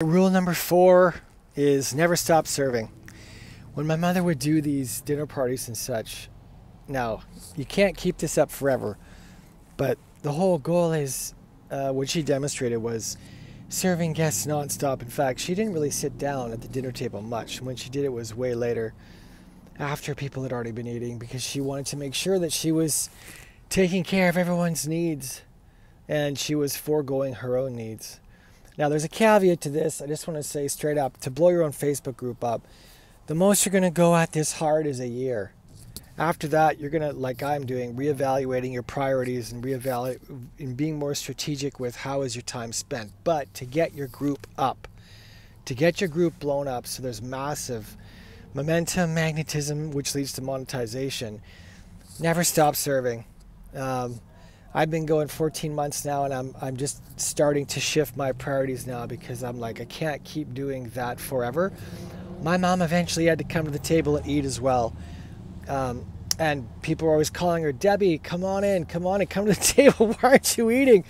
Rule number 4 is never stop serving. When my mother would do these dinner parties and such, now you can't keep this up forever, but the whole goal is, what she demonstrated was serving guests nonstop. In fact, she didn't really sit down at the dinner table much. When she did, it was way later, after people had already been eating, because she wanted to make sure that she was taking care of everyone's needs and she was foregoing her own needs. Now, there's a caveat to this. I just want to say straight up, to blow your own Facebook group up, the most you're going to go at this hard is a year. After that, you're going to, like I'm doing, reevaluating your priorities and being more strategic with how is your time spent. But to get your group up, to get your group blown up so there's massive momentum, magnetism, which leads to monetization, never stop serving. I've been going 14 months now, and I'm just starting to shift my priorities now, because I'm like, I can't keep doing that forever. My mom eventually had to come to the table and eat as well. And people were always calling her, Debbie, come on in, come to the table. Why aren't you eating?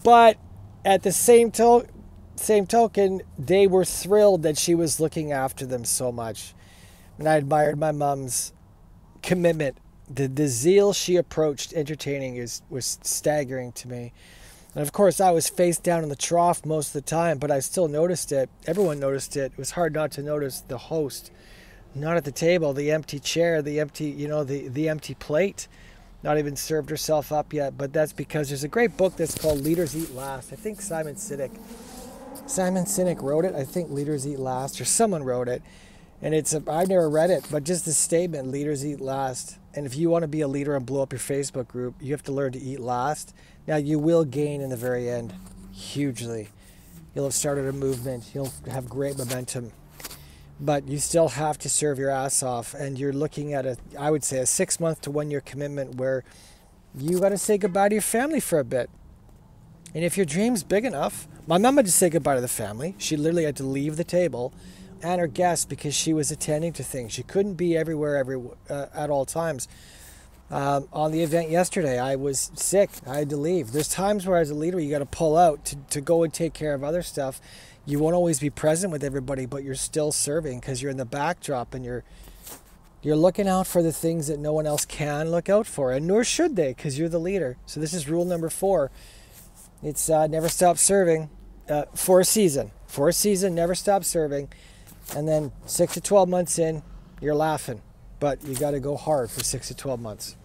But at the same token, they were thrilled that she was looking after them so much. And I admired my mom's commitment. The zeal she approached entertaining was staggering to me. And of course, I was face down in the trough most of the time, but I still noticed it. Everyone noticed it. It was hard not to notice the host not at the table, the empty chair, the empty, the empty plate, not even served herself up yet. But that's because there's a great book that's called Leaders Eat Last. I think Simon Sinek wrote it. I think Leaders Eat Last, or someone wrote it. And I've never read it, but just the statement, leaders eat last. And if you want to be a leader and blow up your Facebook group, you have to learn to eat last. Now, you will gain in the very end hugely. You'll have started a movement. You'll have great momentum. But you still have to serve your ass off. And you're looking at I would say, a 6-month to 1-year commitment where you got to say goodbye to your family for a bit. And if your dream's big enough, my mom had to say goodbye to the family. She literally had to leave the table and her guests because she was attending to things. She couldn't be everywhere at all times. On the event yesterday, I was sick. I had to leave. There's times where, as a leader, you got to pull out to go and take care of other stuff. You won't always be present with everybody, but you're still serving because you're in the backdrop and you're looking out for the things that no one else can look out for, and nor should they, because you're the leader. So this is rule number 4. It's never stop serving for a season. For a season, never stop serving. And then 6 to 12 months in, you're laughing. But you got to go hard for 6 to 12 months.